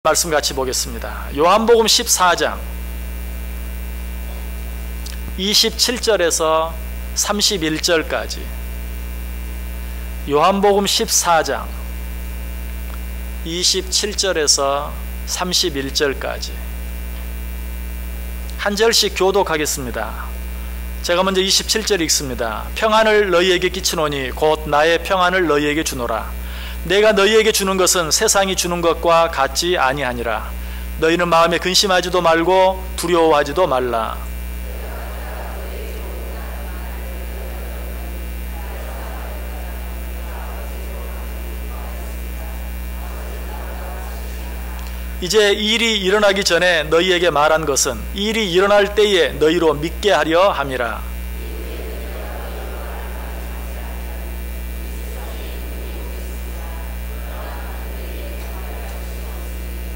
말씀 같이 보겠습니다. 요한복음 14장 27절에서 31절까지. 요한복음 14장 27절에서 31절까지 한 절씩 교독하겠습니다. 제가 먼저 27절 읽습니다. 평안을 너희에게 끼치노니 곧 나의 평안을 너희에게 주노라. 내가 너희에게 주는 것은 세상이 주는 것과 같지 아니하니라. 너희는 마음에 근심하지도 말고 두려워하지도 말라. 이제 이 일이 일어나기 전에 너희에게 말한 것은 이 일이 일어날 때에 너희로 믿게 하려 함이라.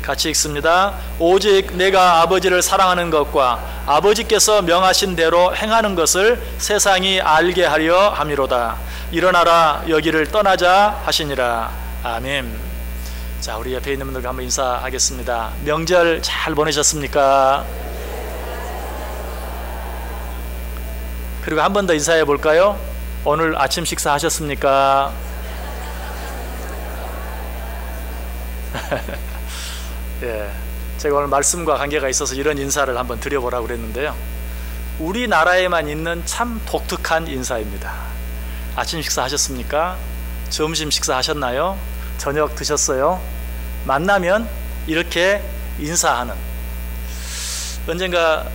같이 읽습니다. 오직 내가 아버지를 사랑하는 것과 아버지께서 명하신 대로 행하는 것을 세상이 알게 하려 함이로다. 일어나라, 여기를 떠나자 하시니라. 아멘. 자, 우리 옆에 있는 분들과 한번 인사하겠습니다. 명절 잘 보내셨습니까? 그리고 한 번 더 인사해 볼까요? 오늘 아침 식사 하셨습니까? 예, 제가 오늘 말씀과 관계가 있어서 이런 인사를 한번 드려보라고 그랬는데요. 우리나라에만 있는 참 독특한 인사입니다. 아침 식사 하셨습니까? 점심 식사 하셨나요? 저녁 드셨어요? 만나면 이렇게 인사하는. 언젠가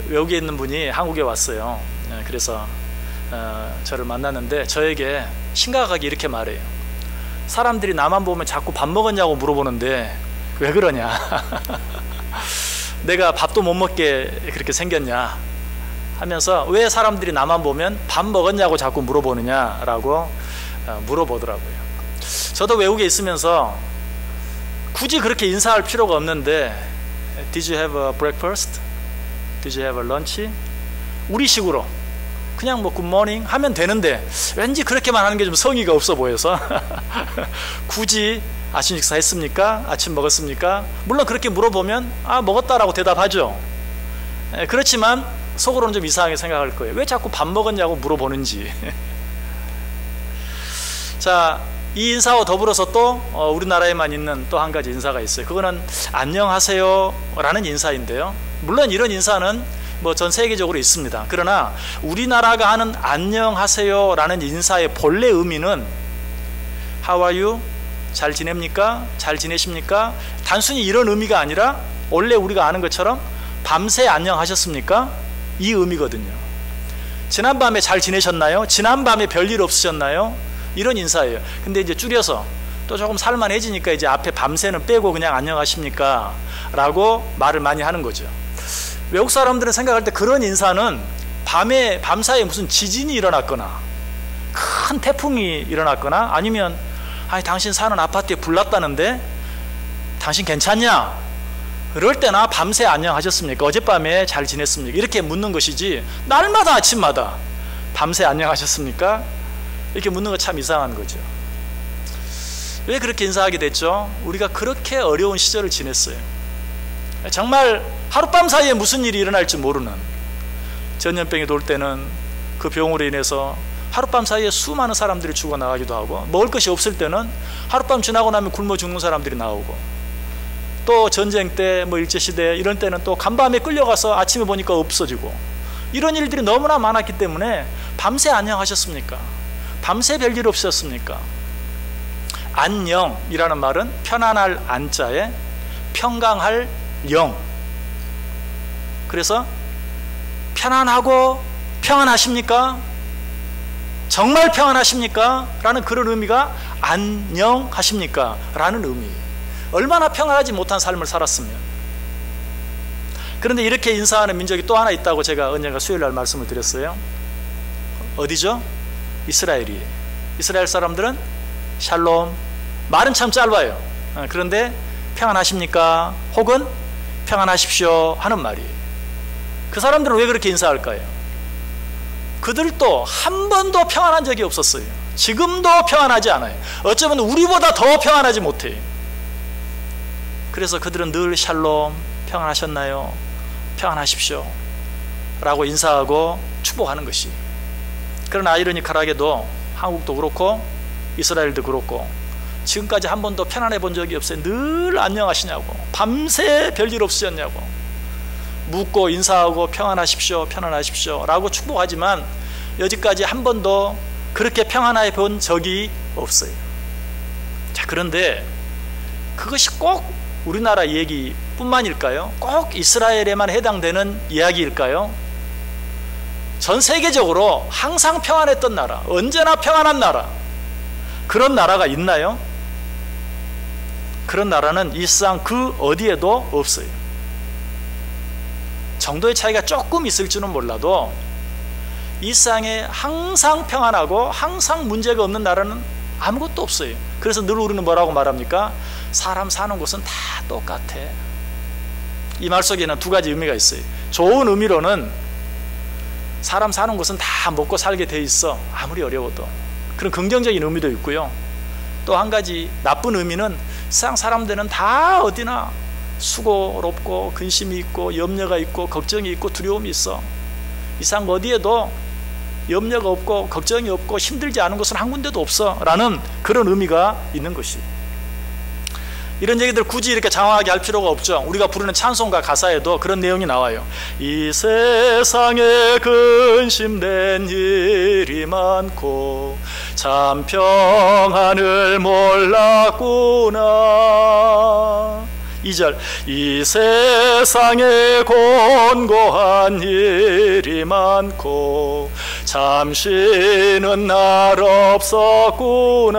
외국에 있는 분이 한국에 왔어요. 그래서 저를 만났는데 저에게 심각하게 이렇게 말해요. 사람들이 나만 보면 자꾸 밥 먹었냐고 물어보는데 왜 그러냐? 내가 밥도 못 먹게 그렇게 생겼냐? 하면서 왜 사람들이 나만 보면 밥 먹었냐고 자꾸 물어보느냐라고 물어보더라고요. 저도 외국에 있으면서 굳이 그렇게 인사할 필요가 없는데 Did you have a breakfast? Did you have a lunch? 우리식으로 그냥 뭐 굿모닝 하면 되는데 왠지 그렇게만 하는 게 좀 성의가 없어 보여서 굳이 아침 식사 했습니까? 아침 먹었습니까? 물론 그렇게 물어보면 아 먹었다라고 대답하죠. 그렇지만 속으로는 좀 이상하게 생각할 거예요. 왜 자꾸 밥 먹었냐고 물어보는지. 자, 이 인사와 더불어서 또 우리나라에만 있는 또 한 가지 인사가 있어요. 그거는 안녕하세요 라는 인사인데요. 물론 이런 인사는 뭐 전 세계적으로 있습니다. 그러나 우리나라가 하는 안녕하세요 라는 인사의 본래 의미는 How are you? 잘 지냅니까? 잘 지내십니까? 단순히 이런 의미가 아니라 원래 우리가 아는 것처럼 밤새 안녕하셨습니까? 이 의미거든요. 지난밤에 잘 지내셨나요? 지난밤에 별일 없으셨나요? 이런 인사예요. 근데 이제 줄여서 또 조금 살만해지니까 이제 앞에 밤새는 빼고 그냥 안녕하십니까? 라고 말을 많이 하는 거죠. 외국 사람들은 생각할 때 그런 인사는 밤사이에 무슨 지진이 일어났거나 큰 태풍이 일어났거나 아니면 아니 당신 사는 아파트에 불 났다는데 당신 괜찮냐? 그럴 때나 밤새 안녕하셨습니까? 어젯밤에 잘 지냈습니까? 이렇게 묻는 것이지 날마다 아침마다 밤새 안녕하셨습니까? 이렇게 묻는 거 참 이상한 거죠. 왜 그렇게 인사하게 됐죠? 우리가 그렇게 어려운 시절을 지냈어요. 정말 하룻밤 사이에 무슨 일이 일어날지 모르는, 전염병이 돌 때는 그 병으로 인해서 하룻밤 사이에 수많은 사람들이 죽어나가기도 하고, 먹을 것이 없을 때는 하룻밤 지나고 나면 굶어 죽는 사람들이 나오고, 또 전쟁 때 뭐 일제시대 이런 때는 또 간밤에 끌려가서 아침에 보니까 없어지고, 이런 일들이 너무나 많았기 때문에 밤새 안녕하셨습니까? 밤새 별일 없으셨습니까? 안녕이라는 말은 편안할 안자에 평강할 영. 그래서 편안하고 평안하십니까? 정말 평안하십니까? 라는 그런 의미가 안녕하십니까? 라는 의미. 얼마나 평안하지 못한 삶을 살았으면. 그런데 이렇게 인사하는 민족이 또 하나 있다고 제가 언젠가 수요일날 말씀을 드렸어요. 어디죠? 이스라엘이에요. 이스라엘 사람들은 샬롬, 말은 참 짧아요. 그런데 평안하십니까? 혹은 평안하십시오 하는 말이에요. 그 사람들은 왜 그렇게 인사할까요? 그들도 한 번도 평안한 적이 없었어요. 지금도 평안하지 않아요. 어쩌면 우리보다 더 평안하지 못해요. 그래서 그들은 늘 샬롬, 평안하셨나요? 평안하십시오 라고 인사하고 축복하는 것이. 그러나 아이러니컬하게도 한국도 그렇고 이스라엘도 그렇고 지금까지 한 번도 편안해 본 적이 없어요. 늘 안녕하시냐고, 밤새 별일 없으셨냐고 묻고 인사하고 평안하십시오, 편안하십시오 라고 축복하지만 여지까지 한 번도 그렇게 평안해 본 적이 없어요. 자, 그런데 그것이 꼭 우리나라 얘기뿐만일까요? 꼭 이스라엘에만 해당되는 이야기일까요? 전 세계적으로 항상 평안했던 나라, 언제나 평안한 나라, 그런 나라가 있나요? 그런 나라는 이 세상 그 어디에도 없어요. 정도의 차이가 조금 있을지는 몰라도 이 세상에 항상 평안하고 항상 문제가 없는 나라는 아무것도 없어요. 그래서 늘 우리는 뭐라고 말합니까? 사람 사는 곳은 다 똑같아. 이 말 속에는 두 가지 의미가 있어요. 좋은 의미로는 사람 사는 곳은 다 먹고 살게 돼 있어, 아무리 어려워도. 그런 긍정적인 의미도 있고요. 또 한 가지 나쁜 의미는 세상 사람들은 다 어디나 수고롭고 근심이 있고 염려가 있고 걱정이 있고 두려움이 있어. 이 세상 어디에도 염려가 없고 걱정이 없고 힘들지 않은 곳은 한 군데도 없어 라는 그런 의미가 있는 것이. 이런 얘기들 굳이 이렇게 장황하게 할 필요가 없죠. 우리가 부르는 찬송가 가사에도 그런 내용이 나와요. 이 세상에 근심된 일이 많고 참 평안을 몰랐구나. 2절, 이 세상에 곤고한 일이 많고 참 쉬는 날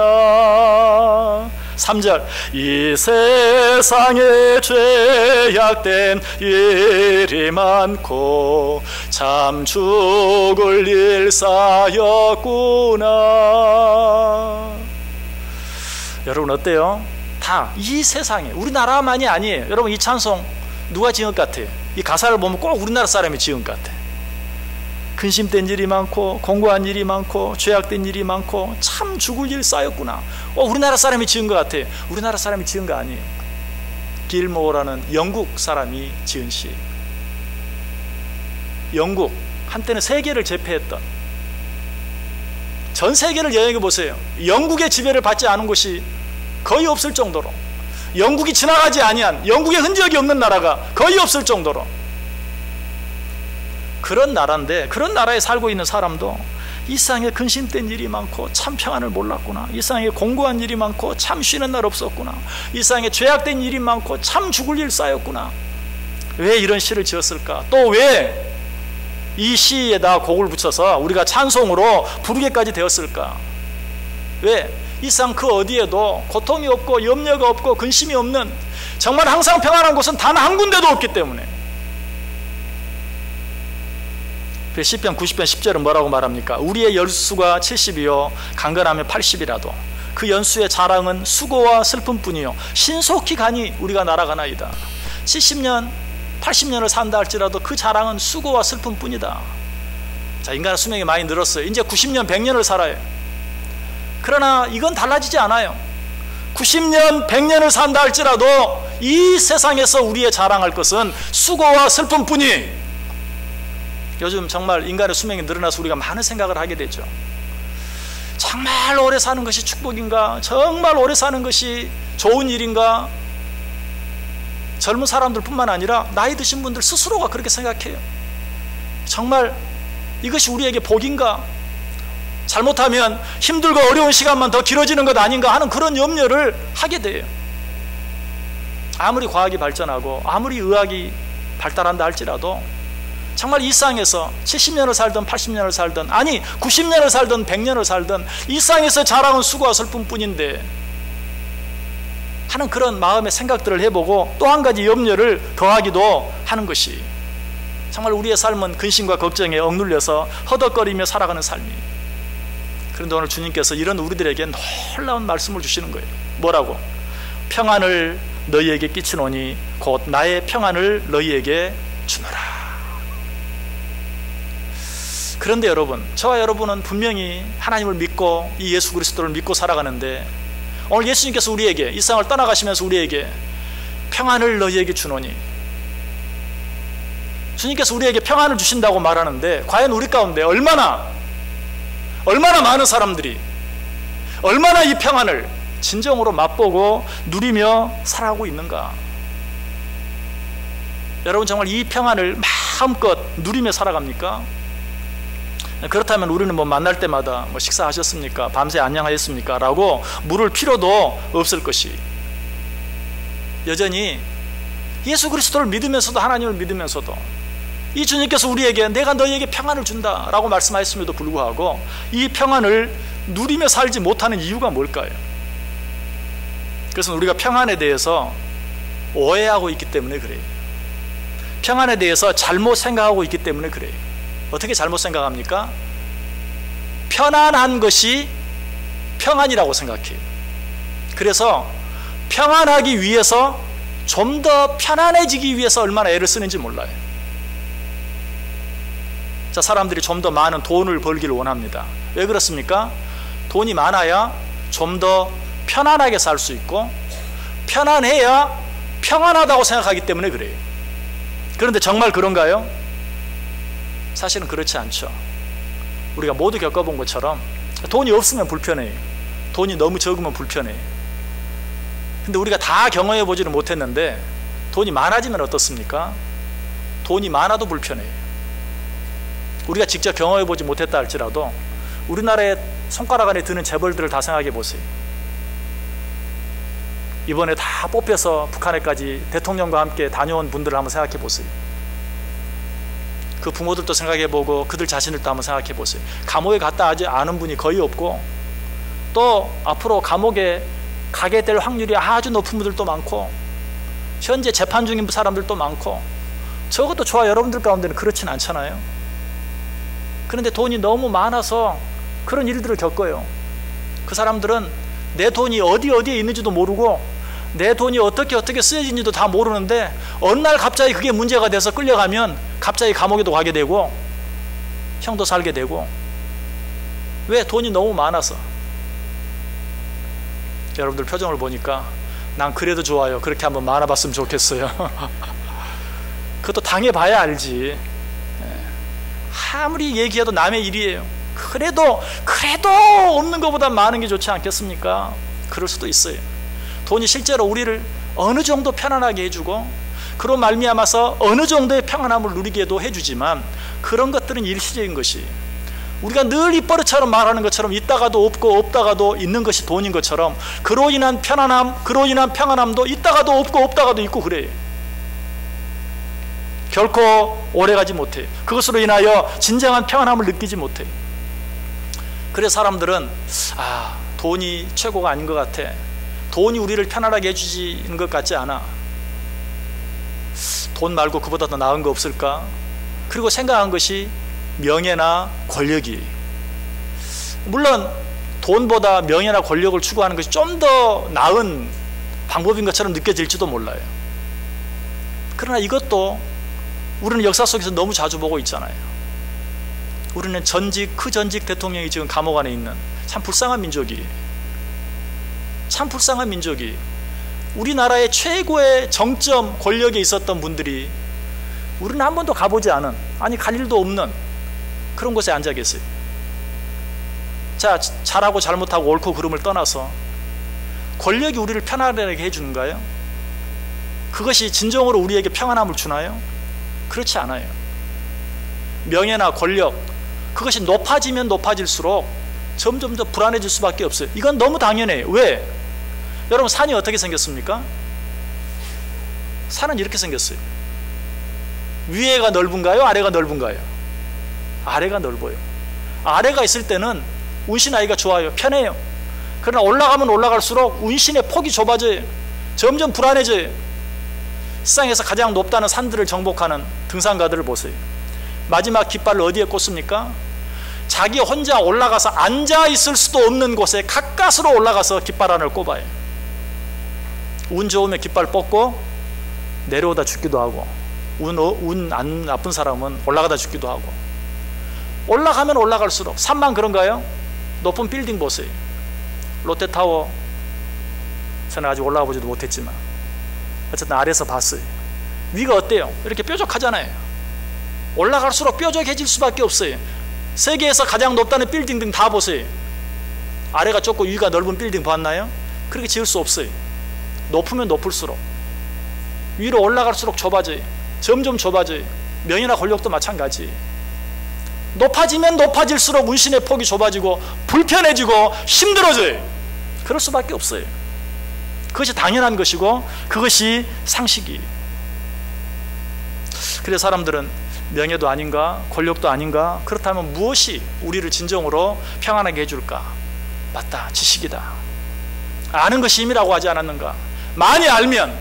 없었구나. 3절, 이 세상에 죄악된 일이 많고 참 죽을 일 쌓였구나. 여러분 어때요? 다 이 세상에, 우리나라만이 아니에요. 여러분 이 찬송 누가 지은 것 같아요? 이 가사를 보면 꼭 우리나라 사람이 지은 것 같아요. 근심된 일이 많고 공고한 일이 많고 죄악된 일이 많고 참 죽을 일 쌓였구나. 우리나라 사람이 지은 것 같아요. 우리나라 사람이 지은 거 아니에요. 길모어라는 영국 사람이 지은 시. 영국, 한때는 세계를 제패했던, 전 세계를 여행해 보세요. 영국의 지배를 받지 않은 곳이 거의 없을 정도로, 영국이 지나가지 아니한, 영국의 흔적이 없는 나라가 거의 없을 정도로 그런 나라인데, 그런 나라에 살고 있는 사람도 이 세상에 근심된 일이 많고 참 평안을 몰랐구나, 이 세상에 공고한 일이 많고 참 쉬는 날 없었구나, 이 세상에 죄악된 일이 많고 참 죽을 일 쌓였구나. 왜 이런 시를 지었을까? 또 왜 이 시에다 곡을 붙여서 우리가 찬송으로 부르게까지 되었을까? 왜? 이 세상 그 어디에도 고통이 없고 염려가 없고 근심이 없는, 정말 항상 평안한 곳은 단 한 군데도 없기 때문에. 시편 90편 10절은 뭐라고 말합니까? 우리의 연수가 70이요 강건하면 80이라도 그 연수의 자랑은 수고와 슬픔뿐이요 신속히 가니 우리가 날아가나이다. 70년 80년을 산다 할지라도 그 자랑은 수고와 슬픔뿐이다. 자, 인간의 수명이 많이 늘었어요. 이제 90년 100년을 살아요. 그러나 이건 달라지지 않아요. 90년 100년을 산다 할지라도 이 세상에서 우리의 자랑할 것은 수고와 슬픔뿐이. 요즘 정말 인간의 수명이 늘어나서 우리가 많은 생각을 하게 되죠. 정말 오래 사는 것이 축복인가? 정말 오래 사는 것이 좋은 일인가? 젊은 사람들뿐만 아니라 나이 드신 분들 스스로가 그렇게 생각해요. 정말 이것이 우리에게 복인가? 잘못하면 힘들고 어려운 시간만 더 길어지는 것 아닌가 하는 그런 염려를 하게 돼요. 아무리 과학이 발전하고 아무리 의학이 발달한다 할지라도 정말 이 세상에서 70년을 살든 80년을 살든, 아니 90년을 살든 100년을 살든 이 세상에서 자랑은 수고와 슬픔뿐인데 하는 그런 마음의 생각들을 해보고 또 한 가지 염려를 더하기도 하는 것이, 정말 우리의 삶은 근심과 걱정에 억눌려서 허덕거리며 살아가는 삶이. 그런데 오늘 주님께서 이런 우리들에게 놀라운 말씀을 주시는 거예요. 뭐라고? 평안을 너희에게 끼치노니 곧 나의 평안을 너희에게 주노라. 그런데 여러분, 저와 여러분은 분명히 하나님을 믿고 이 예수 그리스도를 믿고 살아가는데 오늘 예수님께서 우리에게 이 세상을 떠나가시면서 우리에게 평안을 너희에게 주노니. 주님께서 우리에게 평안을 주신다고 말하는데 과연 우리 가운데 얼마나 많은 사람들이 얼마나 이 평안을 진정으로 맛보고 누리며 살아가고 있는가. 여러분 정말 이 평안을 마음껏 누리며 살아갑니까? 그렇다면 우리는 뭐 만날 때마다 뭐 식사하셨습니까? 밤새 안녕하셨습니까? 라고 물을 필요도 없을 것이, 여전히 예수 그리스도를 믿으면서도, 하나님을 믿으면서도 이 주님께서 우리에게 내가 너희에게 평안을 준다 라고 말씀하셨음에도 불구하고 이 평안을 누리며 살지 못하는 이유가 뭘까요? 그것은 우리가 평안에 대해서 오해하고 있기 때문에 그래요. 평안에 대해서 잘못 생각하고 있기 때문에 그래요. 어떻게 잘못 생각합니까? 편안한 것이 평안이라고 생각해요. 그래서 평안하기 위해서 좀 더 편안해지기 위해서 얼마나 애를 쓰는지 몰라요. 자, 사람들이 좀 더 많은 돈을 벌기를 원합니다. 왜 그렇습니까? 돈이 많아야 좀 더 편안하게 살 수 있고, 편안해야 평안하다고 생각하기 때문에 그래요. 그런데 정말 그런가요? 사실은 그렇지 않죠. 우리가 모두 겪어본 것처럼 돈이 없으면 불편해요. 돈이 너무 적으면 불편해요. 근데 우리가 다 경험해 보지는 못했는데 돈이 많아지면 어떻습니까? 돈이 많아도 불편해요. 우리가 직접 경험해 보지 못했다 할지라도 우리나라의 손가락 안에 드는 재벌들을 다 생각해 보세요. 이번에 다 뽑혀서 북한에까지 대통령과 함께 다녀온 분들을 한번 생각해 보세요. 그 부모들도 생각해 보고 그들 자신들도 한번 생각해 보세요. 감옥에 갔다 하지 않은 분이 거의 없고, 또 앞으로 감옥에 가게 될 확률이 아주 높은 분들도 많고, 현재 재판 중인 사람들도 많고, 적어도 저와 여러분들 가운데는 그렇진 않잖아요. 그런데 돈이 너무 많아서 그런 일들을 겪어요. 그 사람들은 내 돈이 어디에 있는지도 모르고 내 돈이 어떻게 쓰여진지도 다 모르는데 어느 날 갑자기 그게 문제가 돼서 끌려가면 갑자기 감옥에도 가게 되고 형도 살게 되고. 왜? 돈이 너무 많아서. 여러분들 표정을 보니까 난 그래도 좋아요, 그렇게 한번 많아봤으면 좋겠어요. 그것도 당해봐야 알지. 아무리 얘기해도 남의 일이에요. 그래도 없는 것보다 많은 게 좋지 않겠습니까? 그럴 수도 있어요. 돈이 실제로 우리를 어느 정도 편안하게 해주고 그로 말미암아서 어느 정도의 평안함을 누리게도 해주지만 그런 것들은 일시적인 것이, 우리가 늘 입버릇처럼 말하는 것처럼 있다가도 없고 없다가도 있는 것이 돈인 것처럼 그로 인한 편안함, 그로 인한 평안함도 있다가도 없고 없다가도 있고 그래요. 결코 오래가지 못해요. 그것으로 인하여 진정한 평안함을 느끼지 못해요. 그래서 사람들은 돈이 최고가 아닌 것 같아, 돈이 우리를 편안하게 해주지는 것 같지 않아, 돈 말고 그보다 더 나은 거 없을까? 그리고 생각한 것이 명예나 권력이, 물론 돈보다 명예나 권력을 추구하는 것이 좀 더 나은 방법인 것처럼 느껴질지도 몰라요. 그러나 이것도 우리는 역사 속에서 너무 자주 보고 있잖아요. 우리는 전직 대통령이 지금 감옥 안에 있는 참 불쌍한 민족이, 우리나라의 최고의 정점 권력에 있었던 분들이 우리는 한 번도 가보지 않은, 아니 갈 일도 없는 그런 곳에 앉아 계세요. 자, 잘하고 잘못하고 옳고 그름을 떠나서 권력이 우리를 편안하게 해주는가요? 그것이 진정으로 우리에게 평안함을 주나요? 그렇지 않아요. 명예나 권력, 그것이 높아지면 높아질수록 점점 더 불안해질 수밖에 없어요. 이건 너무 당연해요. 왜? 여러분, 산이 어떻게 생겼습니까? 산은 이렇게 생겼어요. 위에가 넓은가요? 아래가 넓은가요? 아래가 넓어요. 아래가 있을 때는 운신하기가 좋아요. 편해요. 그러나 올라가면 올라갈수록 운신의 폭이 좁아져요. 점점 불안해져요. 세상에서 가장 높다는 산들을 정복하는 등산가들을 보세요. 마지막 깃발을 어디에 꽂습니까? 자기 혼자 올라가서 앉아 있을 수도 없는 곳에 가까스로 올라가서 깃발 하나를 꼽아요. 운 좋으면 깃발 뽑고 내려오다 죽기도 하고, 운 안 나쁜 사람은 올라가다 죽기도 하고. 올라가면 올라갈수록, 산만 그런가요? 높은 빌딩 보세요. 롯데타워, 저는 아직 올라가 보지도 못했지만 어쨌든 아래에서 봤어요. 위가 어때요? 이렇게 뾰족하잖아요. 올라갈수록 뾰족해질 수밖에 없어요. 세계에서 가장 높다는 빌딩 다 보세요. 아래가 좁고 위가 넓은 빌딩 봤나요? 그렇게 지을 수 없어요. 높으면 높을수록, 위로 올라갈수록 좁아져요. 점점 좁아져요. 명예나 권력도 마찬가지. 높아지면 높아질수록 운신의 폭이 좁아지고 불편해지고 힘들어져요. 그럴 수밖에 없어요. 그것이 당연한 것이고 그것이 상식이에요. 그래서 사람들은 명예도 아닌가, 권력도 아닌가, 그렇다면 무엇이 우리를 진정으로 평안하게 해줄까? 맞다, 지식이다. 아는 것이 힘이라고 하지 않았는가? 많이 알면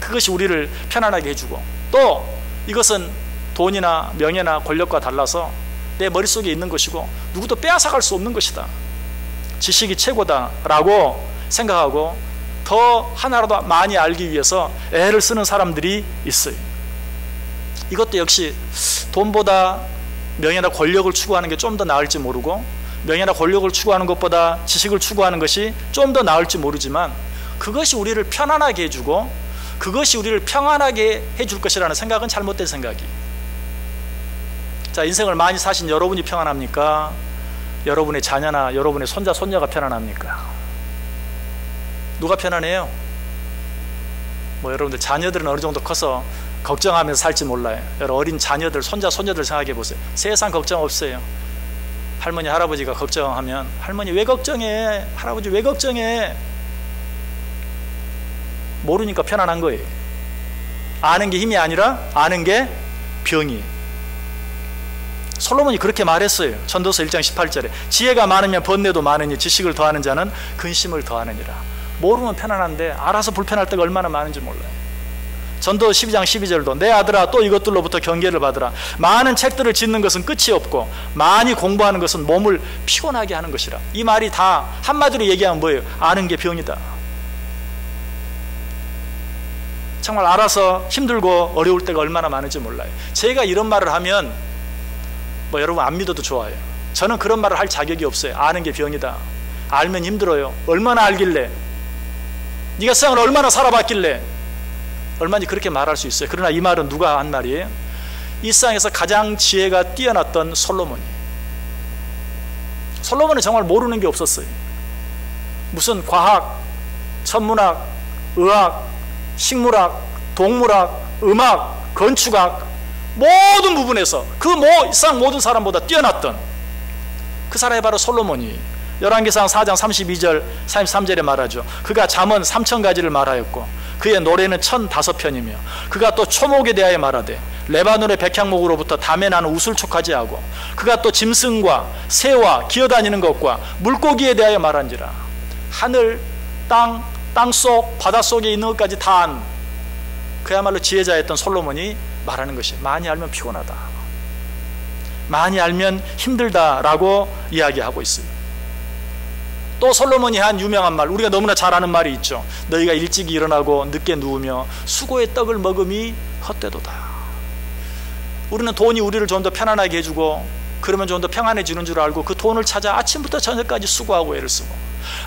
그것이 우리를 편안하게 해주고, 또 이것은 돈이나 명예나 권력과 달라서 내 머릿속에 있는 것이고 누구도 빼앗아갈 수 없는 것이다. 지식이 최고다라고 생각하고 더 하나라도 많이 알기 위해서 애를 쓰는 사람들이 있어요. 이것도 역시 돈보다 명예나 권력을 추구하는 게 좀 더 나을지 모르고, 명예나 권력을 추구하는 것보다 지식을 추구하는 것이 좀 더 나을지 모르지만, 그것이 우리를 편안하게 해주고 그것이 우리를 평안하게 해줄 것이라는 생각은 잘못된 생각이. 자, 인생을 많이 사신 여러분이 평안합니까? 여러분의 자녀나 여러분의 손자, 손녀가 편안합니까? 누가 편안해요? 뭐 여러분들 자녀들은 어느 정도 커서 걱정하면서 살지 몰라요. 여러분 어린 자녀들, 손자, 손녀들 생각해 보세요. 세상 걱정 없어요. 할머니, 할아버지가 걱정하면 할머니 왜 걱정해? 할아버지 왜 걱정해? 모르니까 편안한 거예요. 아는 게 힘이 아니라 아는 게 병이. 솔로몬이 그렇게 말했어요. 전도서 1장 18절에 지혜가 많으면 번뇌도 많으니 지식을 더하는 자는 근심을 더하느니라. 모르면 편안한데 알아서 불편할 때가 얼마나 많은지 몰라요. 전도 12장 12절도 내 아들아 또 이것들로부터 경계를 받으라. 많은 책들을 짓는 것은 끝이 없고 많이 공부하는 것은 몸을 피곤하게 하는 것이라. 이 말이 다 한마디로 얘기하면 뭐예요? 아는 게 병이다. 정말 알아서 힘들고 어려울 때가 얼마나 많은지 몰라요. 제가 이런 말을 하면 뭐 여러분 안 믿어도 좋아요. 저는 그런 말을 할 자격이 없어요. 아는 게 병이다. 알면 힘들어요. 얼마나 알길래? 네가 세상을 얼마나 살아봤길래? 얼마나 그렇게 말할 수 있어요. 그러나 이 말은 누가 한 말이에요? 이 세상에서 가장 지혜가 뛰어났던 솔로몬이. 솔로몬은 정말 모르는 게 없었어요. 무슨 과학, 천문학, 의학, 식물학, 동물학, 음악, 건축학 모든 부분에서 그 이상 모든 사람보다 뛰어났던 그 사람이 바로 솔로몬이 열왕기상 4장 32절 33절에 말하죠. 그가 잠언 3000가지를 말하였고 그의 노래는 1005편이며 그가 또 초목에 대하여 말하되 레바논의 백향목으로부터 담에 나는 우슬 촉하지 하고 그가 또 짐승과 새와 기어다니는 것과 물고기에 대하여 말한지라. 하늘, 땅속, 바닷속에 있는 것까지 다 안 그야말로 지혜자였던 솔로몬이 말하는 것이 많이 알면 피곤하다, 많이 알면 힘들다라고 이야기하고 있어요. 또 솔로몬이 한 유명한 말, 우리가 너무나 잘 아는 말이 있죠. 너희가 일찍 일어나고 늦게 누우며 수고의 떡을 먹음이 헛되도다. 우리는 돈이 우리를 좀 더 편안하게 해주고 그러면 좀 더 평안해지는 줄 알고 그 돈을 찾아 아침부터 저녁까지 수고하고 애를 쓰고,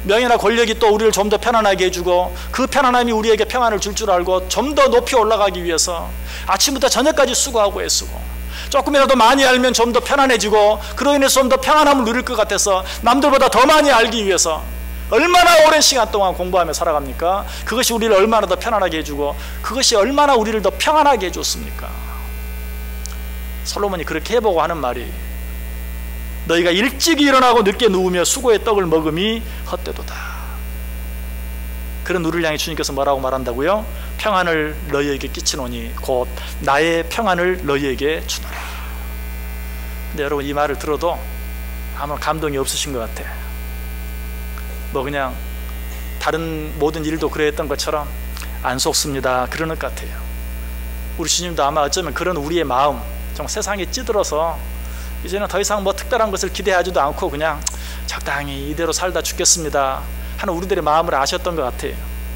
명예나 권력이 또 우리를 좀 더 편안하게 해주고 그 편안함이 우리에게 평안을 줄 줄 알고 좀 더 높이 올라가기 위해서 아침부터 저녁까지 수고하고 애쓰고, 조금이라도 많이 알면 좀 더 편안해지고 그로 인해서 좀 더 평안함을 누릴 것 같아서 남들보다 더 많이 알기 위해서 얼마나 오랜 시간 동안 공부하며 살아갑니까? 그것이 우리를 얼마나 더 편안하게 해주고 그것이 얼마나 우리를 더 평안하게 해줬습니까? 솔로몬이 그렇게 해보고 하는 말이 너희가 일찍 일어나고 늦게 누우며 수고의 떡을 먹음이 헛되도다. 그런 우리를 향해 주님께서 뭐라고 말한다고요? 평안을 너희에게 끼치노니 곧 나의 평안을 너희에게 주노라. 근데 여러분 이 말을 들어도 아무 감동이 없으신 것 같아. 뭐 그냥 다른 모든 일도 그랬던 것처럼 안 속습니다 그러는 것 같아요. 우리 주님도 아마 어쩌면 그런 우리의 마음, 정말 세상에 찌들어서 이제는 더 이상 뭐 특별한 것을 기대하지도 않고 그냥 적당히 이대로 살다 죽겠습니다 하는 우리들의 마음을 아셨던 것 같아요.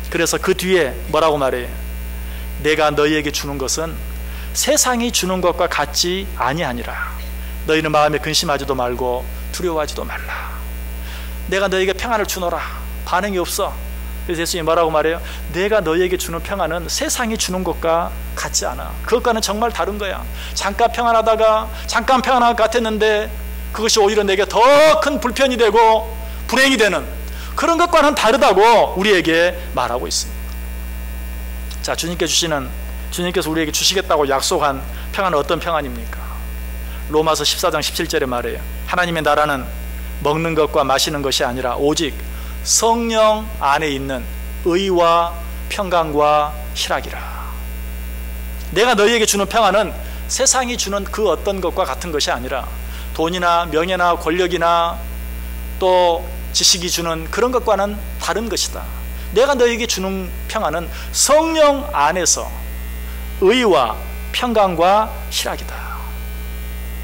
그래서 그 뒤에 뭐라고 말해요? 내가 너희에게 주는 것은 세상이 주는 것과 같지 아니하니라. 너희는 마음에 근심하지도 말고 두려워하지도 말라. 내가 너희에게 평안을 주노라. 반응이 없어. 그래서 예수님이 뭐라고 말해요? 내가 너희에게 주는 평안은 세상이 주는 것과 같지 않아. 그것과는 정말 다른 거야. 잠깐 평안하다가 잠깐 평안한 것 같았는데 그것이 오히려 내게 더 큰 불편이 되고 불행이 되는 그런 것과는 다르다고 우리에게 말하고 있습니다. 자, 주님께서 우리에게 주시겠다고 약속한 평안은 어떤 평안입니까? 로마서 14장 17절에 말해요. 하나님의 나라는 먹는 것과 마시는 것이 아니라 오직 성령 안에 있는 의와 평강과 희락이라. 내가 너희에게 주는 평안은 세상이 주는 그 어떤 것과 같은 것이 아니라 돈이나 명예나 권력이나 또 지식이 주는 그런 것과는 다른 것이다. 내가 너희에게 주는 평안은 성령 안에서 의와 평강과 희락이다.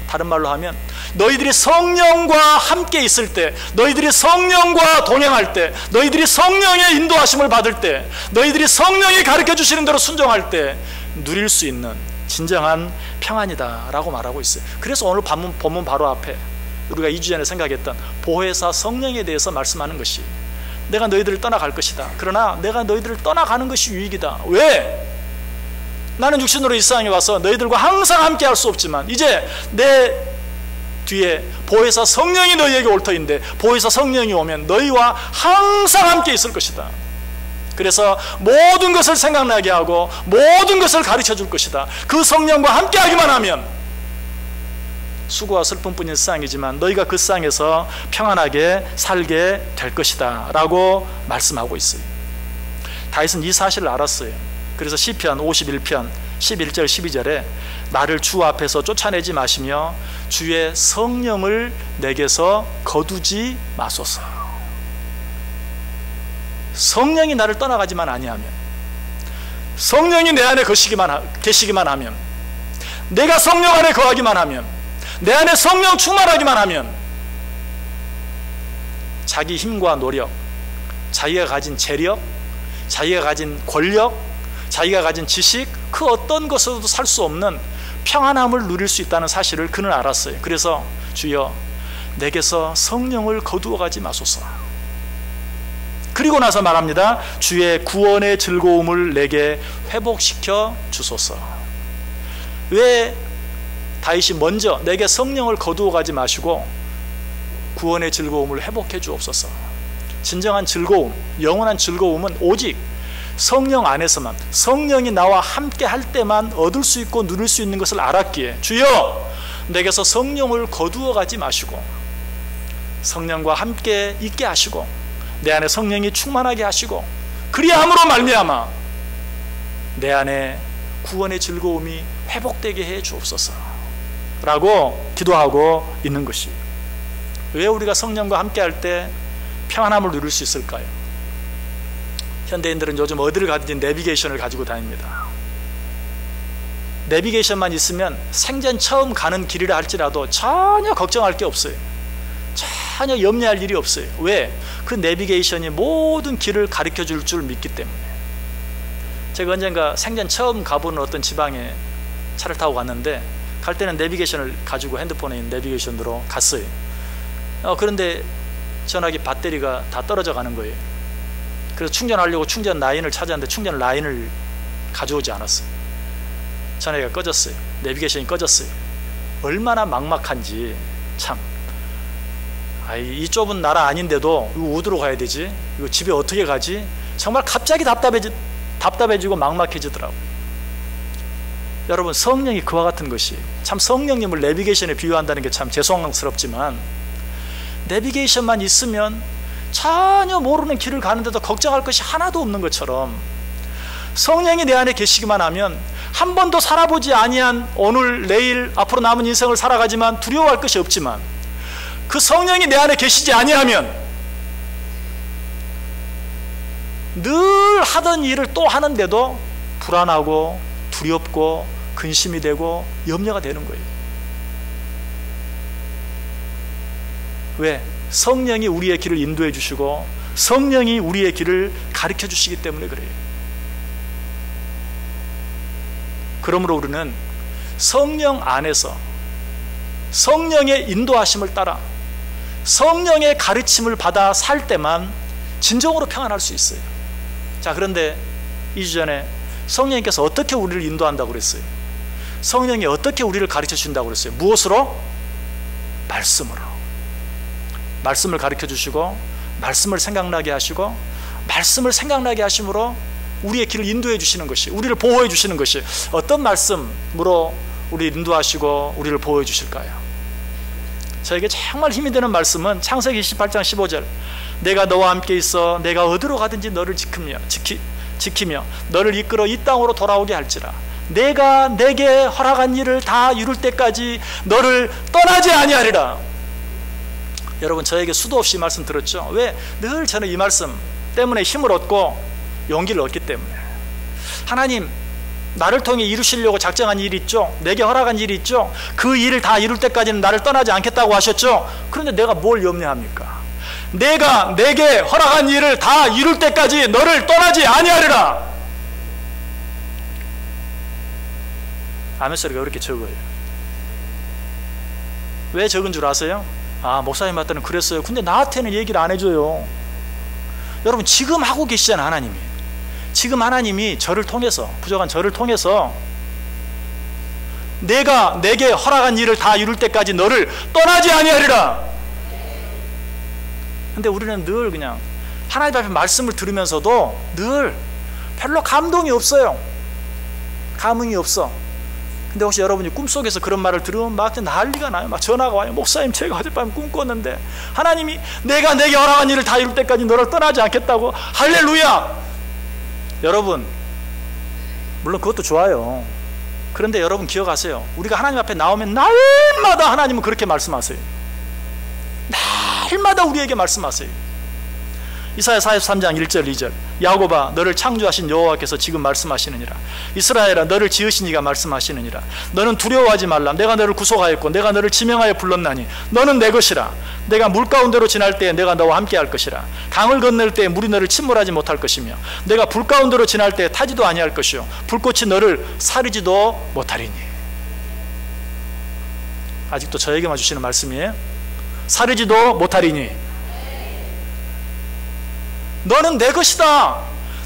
다른 말로 하면 너희들이 성령과 함께 있을 때, 너희들이 성령과 동행할 때, 너희들이 성령의 인도하심을 받을 때, 너희들이 성령이 가르쳐 주시는 대로 순종할 때 누릴 수 있는 진정한 평안이다 라고 말하고 있어요. 그래서 오늘 본문 바로 앞에 우리가 2주 전에 생각했던 보혜사 성령에 대해서 말씀하는 것이 내가 너희들을 떠나갈 것이다. 그러나 내가 너희들을 떠나가는 것이 유익이다. 왜? 나는 육신으로 이 세상에 와서 너희들과 항상 함께 할 수 없지만 이제 내 뒤에 보혜사 성령이 너희에게 올 터인데 보혜사 성령이 오면 너희와 항상 함께 있을 것이다. 그래서 모든 것을 생각나게 하고 모든 것을 가르쳐 줄 것이다. 그 성령과 함께 하기만 하면 수고와 슬픔뿐인 세상이지만 너희가 그 세상에서 평안하게 살게 될 것이다 라고 말씀하고 있어요. 다윗은 이 사실을 알았어요. 그래서 시편 51편 11절 12절에 나를 주 앞에서 쫓아내지 마시며 주의 성령을 내게서 거두지 마소서. 성령이 나를 떠나가지만 아니하면, 성령이 내 안에 계시기만 하면, 내가 성령 안에 거하기만 하면, 내 안에 성령 충만하기만 하면 자기 힘과 노력, 자기가 가진 재력, 자기가 가진 권력, 자기가 가진 지식, 그 어떤 것으로도 살 수 없는 평안함을 누릴 수 있다는 사실을 그는 알았어요. 그래서 주여 내게서 성령을 거두어 가지 마소서. 그리고 나서 말합니다. 주의 구원의 즐거움을 내게 회복시켜 주소서. 왜 다윗이 먼저 내게 성령을 거두어 가지 마시고 구원의 즐거움을 회복해 주옵소서. 진정한 즐거움, 영원한 즐거움은 오직 성령 안에서만, 성령이 나와 함께 할 때만 얻을 수 있고 누릴 수 있는 것을 알았기에 주여 내게서 성령을 거두어 가지 마시고 성령과 함께 있게 하시고 내 안에 성령이 충만하게 하시고 그리함으로 말미암아 내 안에 구원의 즐거움이 회복되게 해 주옵소서 라고 기도하고 있는 것이. 왜 우리가 성령과 함께 할 때 평안함을 누릴 수 있을까요? 현대인들은 요즘 어디를 가든지 내비게이션을 가지고 다닙니다. 내비게이션만 있으면 생전 처음 가는 길이라 할지라도 전혀 걱정할 게 없어요. 전혀 염려할 일이 없어요. 왜? 그 내비게이션이 모든 길을 가르쳐 줄 줄 믿기 때문에. 제가 언젠가 생전 처음 가보는 어떤 지방에 차를 타고 갔는데 갈 때는 내비게이션을 가지고 핸드폰에 있는 내비게이션으로 갔어요. 그런데 전화기 배터리가 다 떨어져 가는 거예요. 그래서 충전하려고 충전 라인을 찾았는데 충전 라인을 가져오지 않았어요. 전화기가 꺼졌어요. 내비게이션이 꺼졌어요. 얼마나 막막한지 참. 이 좁은 나라 아닌데도 이거 어디로 가야 되지? 이거 집에 어떻게 가지? 정말 갑자기 답답해지고 막막해지더라고요. 여러분, 성령이 그와 같은 것이, 참 성령님을 내비게이션에 비유한다는 게 참 죄송스럽지만 내비게이션만 있으면 전혀 모르는 길을 가는데도 걱정할 것이 하나도 없는 것처럼 성령이 내 안에 계시기만 하면 한 번도 살아보지 아니한 오늘, 내일, 앞으로 남은 인생을 살아가지만 두려워할 것이 없지만 그 성령이 내 안에 계시지 아니하면 늘 하던 일을 또 하는데도 불안하고 두렵고 근심이 되고 염려가 되는 거예요. 왜? 성령이 우리의 길을 인도해 주시고 성령이 우리의 길을 가르쳐 주시기 때문에 그래요. 그러므로 우리는 성령 안에서 성령의 인도하심을 따라 성령의 가르침을 받아 살 때만 진정으로 평안할 수 있어요. 자, 그런데 2주 전에 성령님께서 어떻게 우리를 인도한다고 그랬어요? 성령이 어떻게 우리를 가르쳐 주신다고 그랬어요? 무엇으로? 말씀으로. 말씀을 가르쳐 주시고 말씀을 생각나게 하시고 말씀을 생각나게 하심으로 우리의 길을 인도해 주시는 것이, 우리를 보호해 주시는 것이, 어떤 말씀으로 우리를 인도하시고 우리를 보호해 주실까요? 저에게 정말 힘이 되는 말씀은 창세기 28장 15절, 내가 너와 함께 있어 내가 어디로 가든지 너를 지키며 너를 이끌어 이 땅으로 돌아오게 할지라. 내가 내게 허락한 일을 다 이룰 때까지 너를 떠나지 아니하리라. 여러분, 저에게 수도 없이 이 말씀 들었죠? 왜? 늘 저는 이 말씀 때문에 힘을 얻고 용기를 얻기 때문에. 하나님, 나를 통해 이루시려고 작정한 일이 있죠? 내게 허락한 일이 있죠? 그 일을 다 이룰 때까지는 나를 떠나지 않겠다고 하셨죠? 그런데 내가 뭘 염려합니까? 내가 내게 허락한 일을 다 이룰 때까지 너를 떠나지 아니하리라. 아멘 소리가 그렇게 적어요. 왜 적은 줄 아세요? 아, 목사님한테는 그랬어요. 근데 나한테는 얘기를 안 해줘요. 여러분, 지금 하고 계시잖아요. 하나님이. 지금 하나님이 저를 통해서, 부족한 저를 통해서 내가 내게 허락한 일을 다 이룰 때까지 너를 떠나지 아니하리라. 근데 우리는 늘 그냥 하나님 앞에 말씀을 들으면서도 늘 별로 감동이 없어요. 감흥이 없어. 근데 혹시 여러분이 꿈속에서 그런 말을 들으면 막 난리가 나요. 막 전화가 와요. 목사님, 제가 어젯밤 꿈 꿨는데 하나님이 내가 내게 허락한 일을 다 이룰 때까지 너를 떠나지 않겠다고. 할렐루야. 여러분, 물론 그것도 좋아요. 그런데 여러분 기억하세요. 우리가 하나님 앞에 나오면 날마다 하나님은 그렇게 말씀하세요. 날마다 우리에게 말씀하세요. 이사야 43장 1절 2절, 야곱아, 너를 창조하신 여호와께서 지금 말씀하시느니라. 이스라엘아, 너를 지으신 이가 말씀하시느니라. 너는 두려워하지 말라. 내가 너를 구속하였고 내가 너를 지명하여 불렀나니 너는 내 것이라. 내가 물 가운데로 지날 때에 내가 너와 함께 할 것이라. 강을 건널 때에 물이 너를 침몰하지 못할 것이며 내가 불 가운데로 지날 때에 타지도 아니할 것이요 불꽃이 너를 사르지도 못하리니. 아직도 저에게만 주시는 말씀이에요. 사르지도 못하리니. 너는 내 것이다.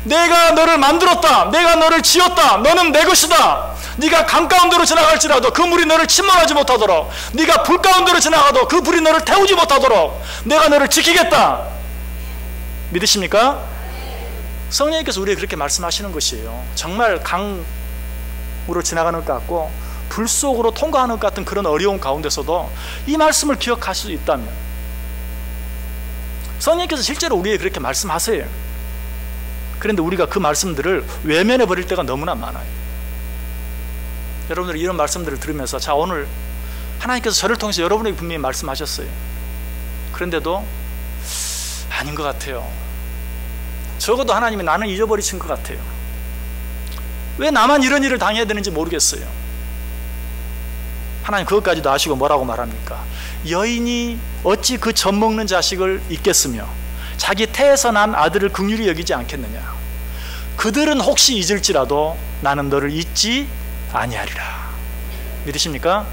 내가 너를 만들었다. 내가 너를 지었다. 너는 내 것이다. 네가 강 가운데로 지나갈지라도 그 물이 너를 침몰하지 못하도록, 네가 불 가운데로 지나가도 그 불이 너를 태우지 못하도록 내가 너를 지키겠다. 믿으십니까? 성령님께서 우리에게 그렇게 말씀하시는 것이에요. 정말 강으로 지나가는 것 같고 불 속으로 통과하는 것 같은 그런 어려운 가운데서도 이 말씀을 기억할 수 있다면, 성령님께서 실제로 우리에게 그렇게 말씀하세요. 그런데 우리가 그 말씀들을 외면해 버릴 때가 너무나 많아요. 여러분들이 이런 말씀들을 들으면서, 자, 오늘 하나님께서 저를 통해서 여러분에게 분명히 말씀하셨어요. 그런데도 아닌 것 같아요. 적어도 하나님이 나는 잊어버리신 것 같아요. 왜 나만 이런 일을 당해야 되는지 모르겠어요. 하나님 그것까지도 아시고 뭐라고 말합니까? 여인이 어찌 그 젖 먹는 자식을 잊겠으며 자기 태에서 난 아들을 긍휼히 여기지 않겠느냐. 그들은 혹시 잊을지라도 나는 너를 잊지 아니하리라. 믿으십니까?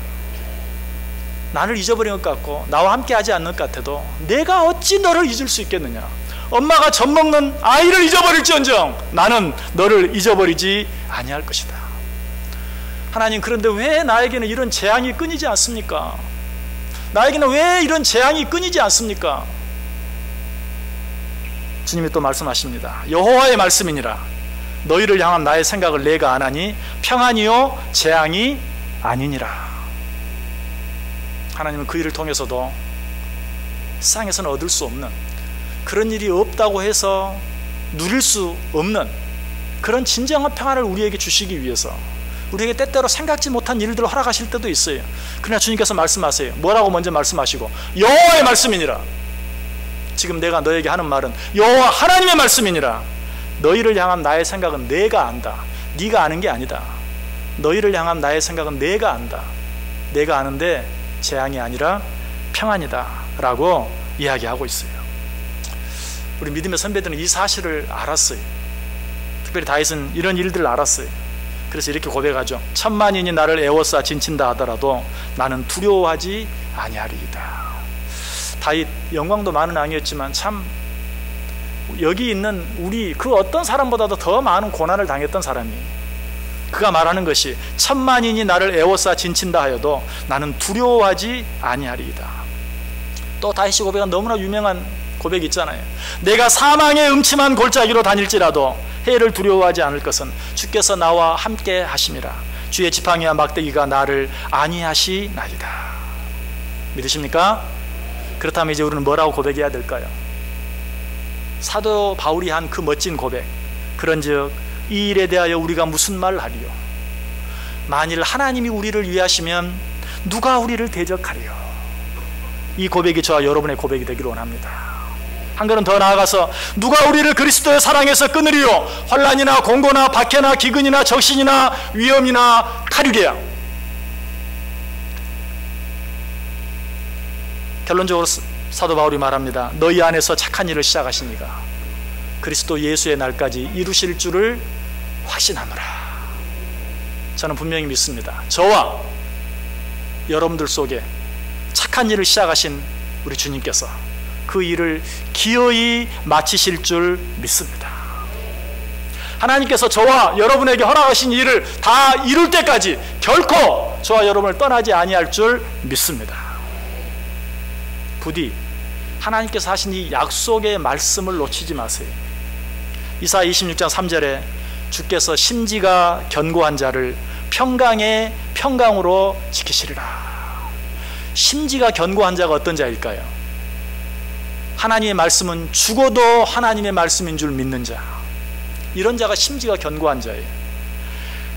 나를 잊어버린 것 같고 나와 함께 하지 않는 것 같아도 내가 어찌 너를 잊을 수 있겠느냐. 엄마가 젖 먹는 아이를 잊어버릴지언정 나는 너를 잊어버리지 아니할 것이다. 하나님, 그런데 왜 나에게는 이런 재앙이 끊이지 않습니까? 나에게는 왜 이런 재앙이 끊이지 않습니까? 주님이 또 말씀하십니다. 여호와의 말씀이니라. 너희를 향한 나의 생각을 내가 아나니 평안이요 재앙이 아니니라. 하나님은 그 일을 통해서도 세상에서는 얻을 수 없는, 그런 일이 없다고 해서 누릴 수 없는 그런 진정한 평안을 우리에게 주시기 위해서 우리에게 때때로 생각지 못한 일들을 허락하실 때도 있어요. 그러나 주님께서 말씀하세요. 뭐라고 먼저 말씀하시고? 여호와의 말씀이니라. 지금 내가 너에게 하는 말은 여호와 하나님의 말씀이니라. 너희를 향한 나의 생각은 내가 안다. 네가 아는 게 아니다. 너희를 향한 나의 생각은 내가 안다. 내가 아는데 재앙이 아니라 평안이다 라고 이야기하고 있어요. 우리 믿음의 선배들은 이 사실을 알았어요. 특별히 다윗은 이런 일들을 알았어요. 그래서 이렇게 고백하죠. 천만인이 나를 애워싸 진친다 하더라도 나는 두려워하지 아니하리이다. 다윗 영광도 많은 왕이었지만 참 여기 있는 우리 그 어떤 사람보다도 더 많은 고난을 당했던 사람이 그가 말하는 것이 천만인이 나를 애워싸 진친다 하여도 나는 두려워하지 아니하리이다. 또 다윗의 고백은 너무나 유명한 고백이 있잖아요. 내가 사망의 음침한 골짜기로 다닐지라도 해를 두려워하지 않을 것은 주께서 나와 함께 하심이라. 주의 지팡이와 막대기가 나를 안위하시나이다. 믿으십니까? 그렇다면 이제 우리는 뭐라고 고백해야 될까요? 사도 바울이 한 그 멋진 고백, 그런즉 이 일에 대하여 우리가 무슨 말을 하리요? 만일 하나님이 우리를 위하시면 누가 우리를 대적하리요? 이 고백이 저와 여러분의 고백이 되기를 원합니다. 한 걸음 더 나아가서 누가 우리를 그리스도의 사랑에서 끊으리요? 환난이나 공고나 박해나 기근이나 적신이나 위험이나 칼이랴. 결론적으로 사도 바울이 말합니다. 너희 안에서 착한 일을 시작하신 이가 그리스도 예수의 날까지 이루실 줄을 확신하노라. 저는 분명히 믿습니다. 저와 여러분들 속에 착한 일을 시작하신 우리 주님께서 그 일을 기어이 마치실 줄 믿습니다. 하나님께서 저와 여러분에게 허락하신 일을 다 이룰 때까지 결코 저와 여러분을 떠나지 아니할 줄 믿습니다. 부디 하나님께서 하신 이 약속의 말씀을 놓치지 마세요. 이사야 26장 3절에 주께서 심지가 견고한 자를 평강의 평강으로 지키시리라. 심지가 견고한 자가 어떤 자일까요? 하나님의 말씀은 죽어도 하나님의 말씀인 줄 믿는 자, 이런 자가 심지가 견고한 자예요.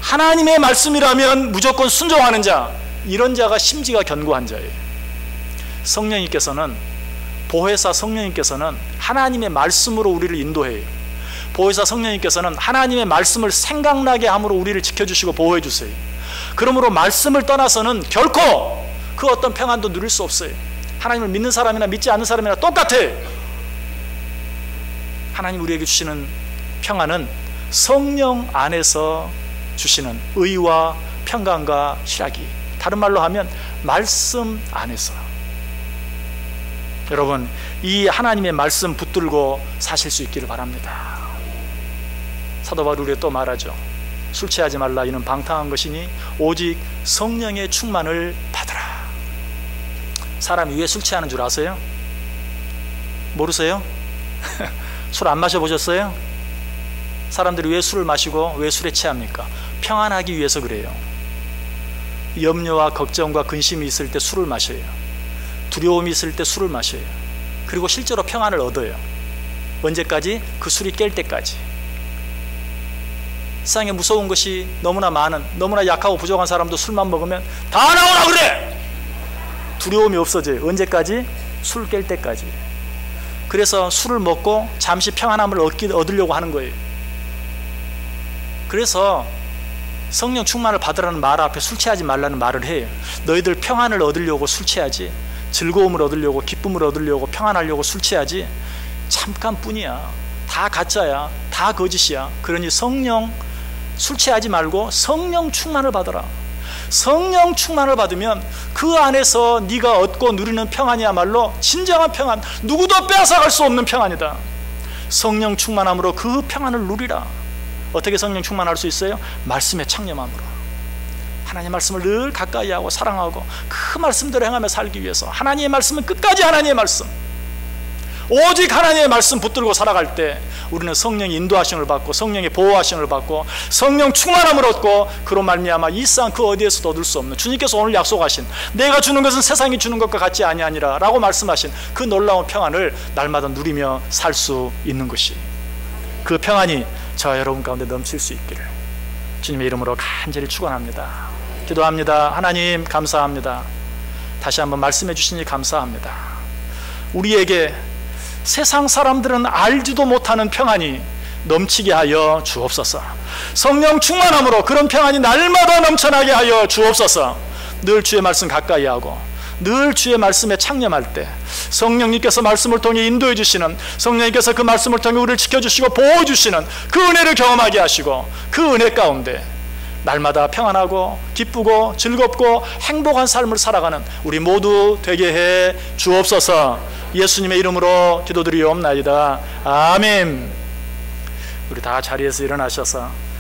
하나님의 말씀이라면 무조건 순종하는 자, 이런 자가 심지가 견고한 자예요. 성령님께서는, 보혜사 성령님께서는 하나님의 말씀으로 우리를 인도해요. 보혜사 성령님께서는 하나님의 말씀을 생각나게 함으로 우리를 지켜주시고 보호해 주세요. 그러므로 말씀을 떠나서는 결코 그 어떤 평안도 누릴 수 없어요. 하나님을 믿는 사람이나 믿지 않는 사람이나 똑같아. 하나님 우리에게 주시는 평안은 성령 안에서 주시는 의와 평강과 희락이, 다른 말로 하면 말씀 안에서. 여러분, 이 하나님의 말씀 붙들고 사실 수 있기를 바랍니다. 사도 바울이 우리에게 또 말하죠. 술 취하지 말라. 이는 방탕한 것이니 오직 성령의 충만을 받으라. 사람이 왜 술 취하는 줄 아세요? 모르세요? 술 안 마셔보셨어요? 사람들이 왜 술을 마시고 왜 술에 취합니까? 평안하기 위해서 그래요. 염려와 걱정과 근심이 있을 때 술을 마셔요. 두려움이 있을 때 술을 마셔요. 그리고 실제로 평안을 얻어요. 언제까지? 그 술이 깰 때까지. 세상에 무서운 것이 너무나 많은, 너무나 약하고 부족한 사람도 술만 먹으면 다 나오라 그래! 두려움이 없어져요. 언제까지? 술 깰 때까지. 그래서 술을 먹고 잠시 평안함을 얻으려고 하는 거예요. 그래서 성령 충만을 받으라는 말 앞에 술 취하지 말라는 말을 해요. 너희들 평안을 얻으려고 술 취하지, 즐거움을 얻으려고, 기쁨을 얻으려고, 평안하려고 술 취하지, 잠깐뿐이야. 다 가짜야. 다 거짓이야. 그러니 성령 술 취하지 말고 성령 충만을 받아라. 성령 충만을 받으면 그 안에서 네가 얻고 누리는 평안이야말로 진정한 평안, 누구도 빼앗아갈 수 없는 평안이다. 성령 충만함으로 그 평안을 누리라. 어떻게 성령 충만할 수 있어요? 말씀에 창념함으로. 하나님의 말씀을 늘 가까이 하고 사랑하고 그 말씀대로 행하며 살기 위해서. 하나님의 말씀은 끝까지 하나님의 말씀, 오직 하나님의 말씀 붙들고 살아갈 때 우리는 성령의 인도하심을 받고 성령의 보호하심을 받고 성령 충만함을 얻고, 그로 말미암아 이 세상 그 어디에서도 얻을 수 없는, 주님께서 오늘 약속하신, 내가 주는 것은 세상이 주는 것과 같지 아니하니라 라고 말씀하신 그 놀라운 평안을 날마다 누리며 살 수 있는 것이, 그 평안이 저와 여러분 가운데 넘칠 수 있기를 주님의 이름으로 간절히 축원합니다. 기도합니다. 하나님 감사합니다. 다시 한번 말씀해 주시니 감사합니다. 우리에게 세상 사람들은 알지도 못하는 평안이 넘치게 하여 주옵소서. 성령 충만함으로 그런 평안이 날마다 넘쳐나게 하여 주옵소서. 늘 주의 말씀 가까이 하고 늘 주의 말씀에 창념할 때 성령님께서 말씀을 통해 인도해 주시는, 성령님께서 그 말씀을 통해 우리를 지켜주시고 보호해 주시는 그 은혜를 경험하게 하시고, 그 은혜 가운데 날마다 평안하고 기쁘고 즐겁고 행복한 삶을 살아가는 우리 모두 되게 해 주옵소서. 예수님의 이름으로 기도드리옵나이다. 아멘. 우리 다 자리에서 일어나셔서